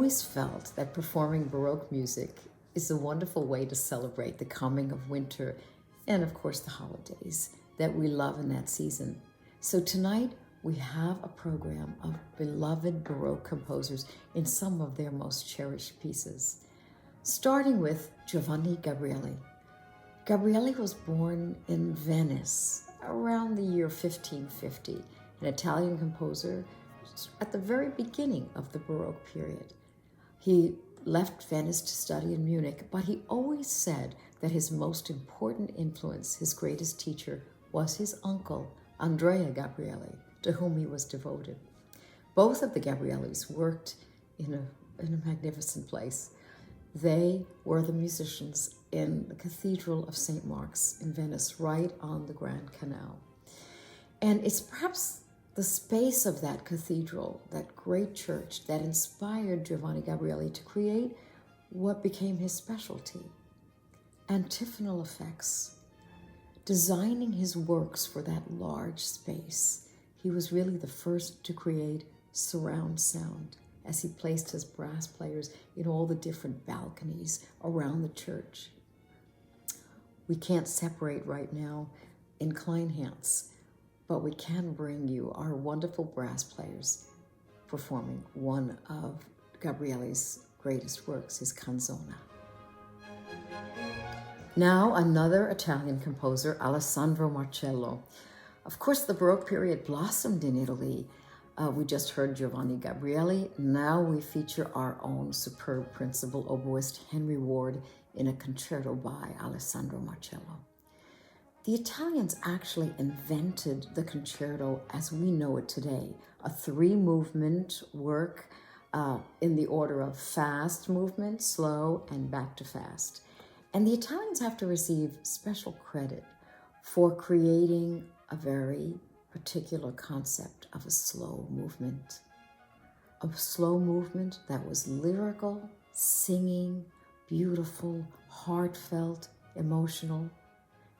always felt that performing Baroque music is a wonderful way to celebrate the coming of winter and, of course, the holidays that we love in that season. So tonight, we have a program of beloved Baroque composers in some of their most cherished pieces, starting with Giovanni Gabrielli. Gabrielli was born in Venice around the year 1550, an Italian composer at the very beginning of the Baroque period. He left Venice to study in Munich, but he always said that his most important influence, his greatest teacher, was his uncle, Andrea Gabrielli, to whom he was devoted. Both of the Gabriellis worked in a magnificent place. They were the musicians in the Cathedral of St. Mark's in Venice, right on the Grand Canal. And it's perhaps the space of that cathedral, that great church, that inspired Giovanni Gabrielli to create what became his specialty, antiphonal effects. Designing his works for that large space, he was really the first to create surround sound as he placed his brass players in all the different balconies around the church. We can't separate right now in Kleinhans, but we can bring you our wonderful brass players performing one of Gabrielli's greatest works, his Canzona. Now another Italian composer, Alessandro Marcello. Of course, the Baroque period blossomed in Italy. We just heard Giovanni Gabrielli. Now we feature our own superb principal oboist, Henry Ward, in a concerto by Alessandro Marcello. The Italians actually invented the concerto as we know it today, a three-movement work in the order of fast movement, slow, and back to fast. And the Italians have to receive special credit for creating a very particular concept of a slow movement that was lyrical, singing, beautiful, heartfelt, emotional.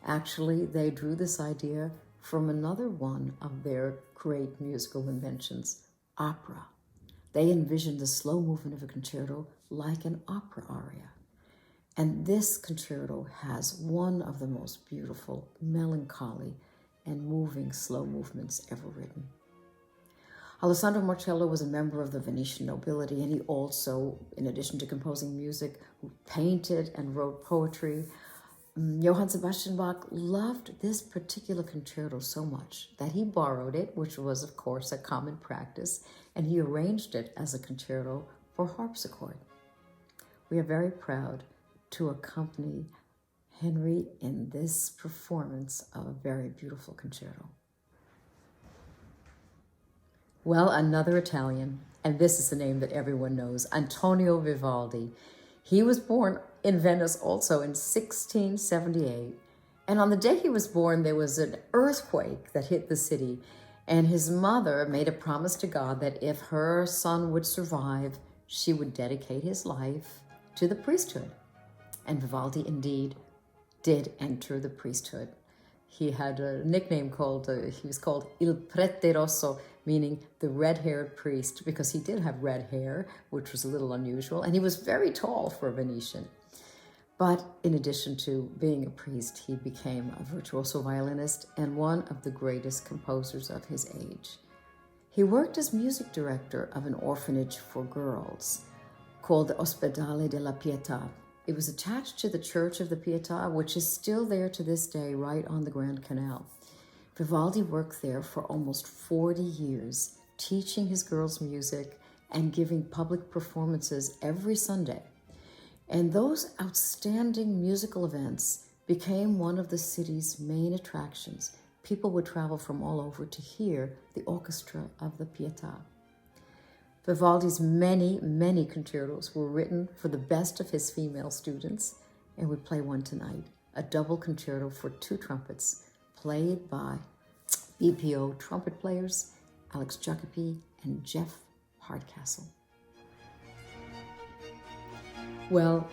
Actually, they drew this idea from another one of their great musical inventions, opera. They envisioned the slow movement of a concerto like an opera aria. And this concerto has one of the most beautiful, melancholy, and moving slow movements ever written. Alessandro Marcello was a member of the Venetian nobility, and he also, in addition to composing music, painted and wrote poetry. Johann Sebastian Bach loved this particular concerto so much that he borrowed it, which was, of course, a common practice, and he arranged it as a concerto for harpsichord. We are very proud to accompany Henry in this performance of a very beautiful concerto. Well, another Italian, and this is a name that everyone knows, Antonio Vivaldi. He was born in Venice also in 1678, and on the day he was born, there was an earthquake that hit the city, and his mother made a promise to God that if her son would survive, she would dedicate his life to the priesthood. And Vivaldi indeed did enter the priesthood. He had a nickname he was called Il Prete Rosso, meaning the red-haired priest, because he did have red hair, which was a little unusual, and he was very tall for a Venetian. But in addition to being a priest, he became a virtuoso violinist and one of the greatest composers of his age. He worked as music director of an orphanage for girls called the Ospedale della Pietà. It was attached to the Church of the Pietà, which is still there to this day, right on the Grand Canal. Vivaldi worked there for almost 40 years, teaching his girls music and giving public performances every Sunday. And those outstanding musical events became one of the city's main attractions. People would travel from all over to hear the orchestra of the Pietà. Vivaldi's many, many concertos were written for the best of his female students, and we play one tonight, a double concerto for two trumpets, played by BPO trumpet players Alex Jokipii and Geoffrey Hardcastle. Well,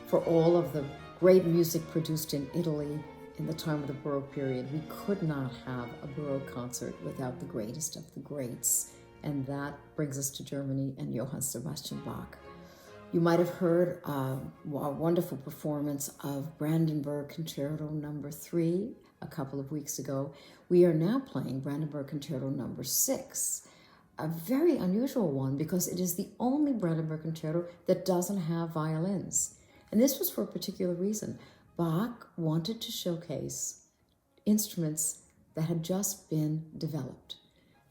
for all of the great music produced in Italy in the time of the Baroque period, we could not have a Baroque concert without the greatest of the greats. And that brings us to Germany and Johann Sebastian Bach. You might have heard a wonderful performance of Brandenburg Concerto Number 3 a couple of weeks ago. We are now playing Brandenburg Concerto Number 6, a very unusual one because it is the only Brandenburg Concerto that doesn't have violins. And this was for a particular reason. Bach wanted to showcase instruments that had just been developed.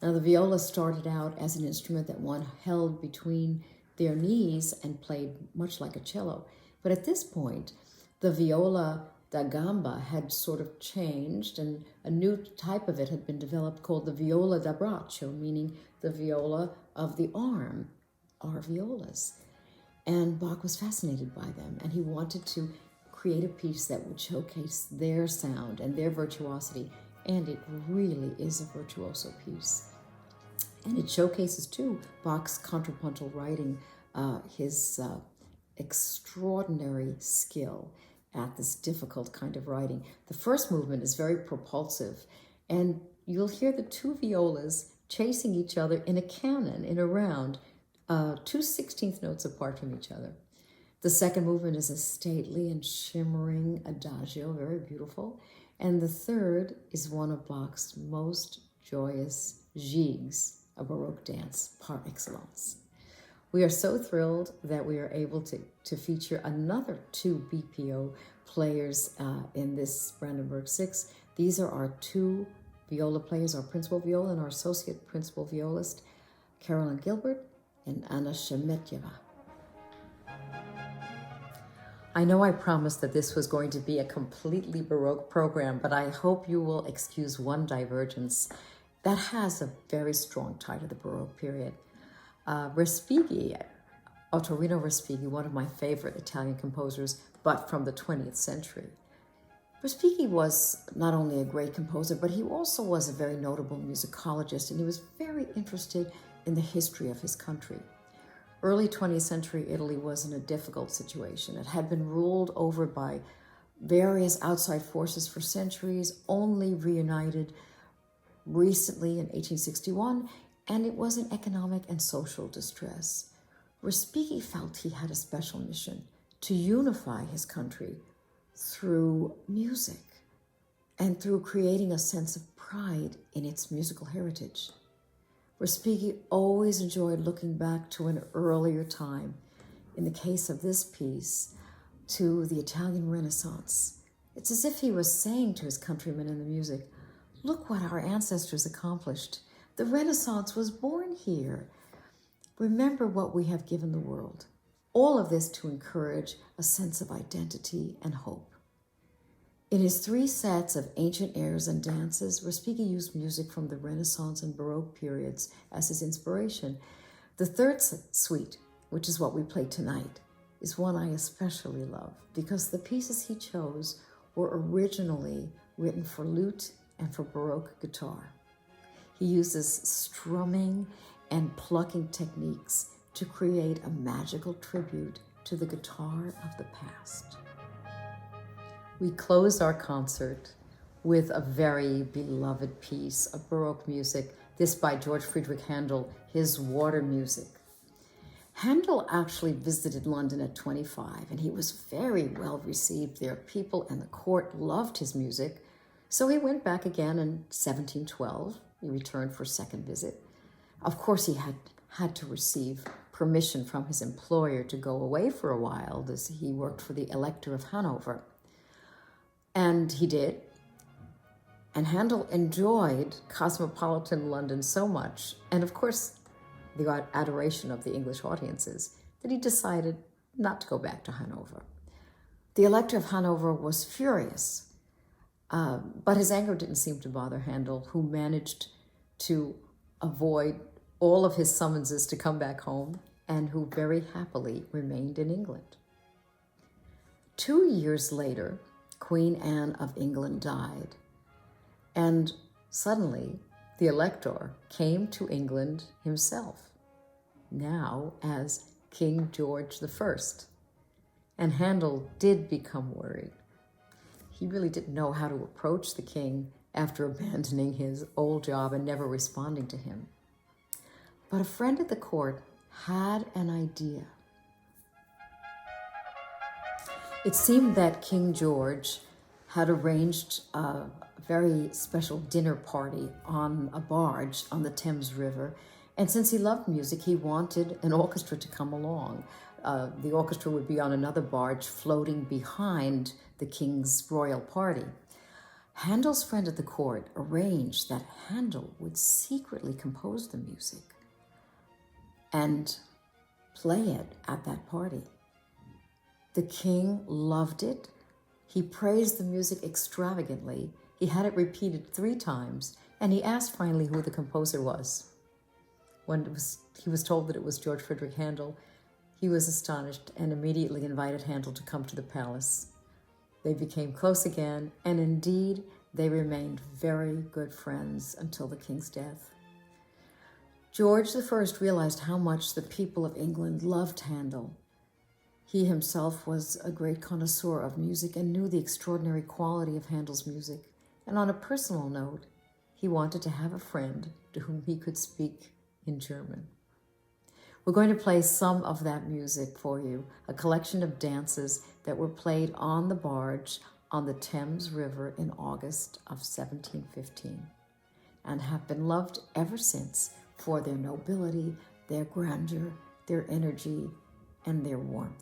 Now, the viola started out as an instrument that one held between their knees and played much like a cello. But at this point, the viola da gamba had sort of changed, and a new type of it had been developed called the viola da braccio, meaning the viola of the arm, our violas. And Bach was fascinated by them, and he wanted to create a piece that would showcase their sound and their virtuosity, and it really is a virtuoso piece. And it showcases, too, Bach's contrapuntal writing, his extraordinary skill at this difficult kind of writing. The first movement is very propulsive, and you'll hear the two violas chasing each other in a canon, in a round, 2 16th notes apart from each other. The second movement is a stately and shimmering adagio, very beautiful. And the third is one of Bach's most joyous gigs, a Baroque dance par excellence. We are so thrilled that we are able to feature another 2 BPO players in this Brandenburg 6. These are our 2 viola players, our principal viola and our associate principal violist, Carolyn Gilbert and Anna Shemetyeva. I know I promised that this was going to be a completely Baroque program, but I hope you will excuse one divergence that has a very strong tie to the Baroque period. Respighi, Ottorino Respighi, one of my favorite Italian composers, but from the 20th century. Respighi was not only a great composer, but he also was a very notable musicologist, and he was very interested in the history of his country. Early 20th century Italy was in a difficult situation. It had been ruled over by various outside forces for centuries, only reunited recently in 1861, and it was in economic and social distress. Respighi felt he had a special mission to unify his country through music and through creating a sense of pride in its musical heritage. Respighi always enjoyed looking back to an earlier time, in the case of this piece, to the Italian Renaissance. It's as if he was saying to his countrymen in the music, look what our ancestors accomplished. The Renaissance was born here. Remember what we have given the world. All of this to encourage a sense of identity and hope. In his 3 sets of ancient airs and dances, Respighi used music from the Renaissance and Baroque periods as his inspiration. The third suite, which is what we play tonight, is one I especially love because the pieces he chose were originally written for lute and for Baroque guitar. He uses strumming and plucking techniques to create a magical tribute to the guitar of the past. We closed our concert with a very beloved piece of Baroque music, this by George Friedrich Handel, his Water Music. Handel actually visited London at 25, and he was very well received there. People and the court loved his music, so he went back again in 1712. He returned for a second visit. Of course, he had to receive permission from his employer to go away for a while, as he worked for the Elector of Hanover. And he did. And Handel enjoyed cosmopolitan London so much, and of course, the adoration of the English audiences, that he decided not to go back to Hanover. The Elector of Hanover was furious, but his anger didn't seem to bother Handel, who managed to avoid all of his summonses to come back home, and who very happily remained in England. 2 years later, Queen Anne of England died, and suddenly the Elector came to England himself, now as King George I. And Handel did become worried. He really didn't know how to approach the king after abandoning his old job and never responding to him. But a friend at the court had an idea. It seemed that King George had arranged a very special dinner party on a barge on the Thames River. And since he loved music, he wanted an orchestra to come along. The orchestra would be on another barge floating behind the king's royal party. Handel's friend at the court arranged that Handel would secretly compose the music and play it at that party. The king loved it. He praised the music extravagantly. He had it repeated 3 times, and he asked finally who the composer was. When he was told that it was George Friedrich Handel, he was astonished and immediately invited Handel to come to the palace. They became close again, and indeed, they remained very good friends until the king's death. George I realized how much the people of England loved Handel. He himself was a great connoisseur of music and knew the extraordinary quality of Handel's music. And on a personal note, he wanted to have a friend to whom he could speak in German. We're going to play some of that music for you, a collection of dances that were played on the barge on the Thames River in August of 1715, and have been loved ever since for their nobility, their grandeur, their energy, and their warmth.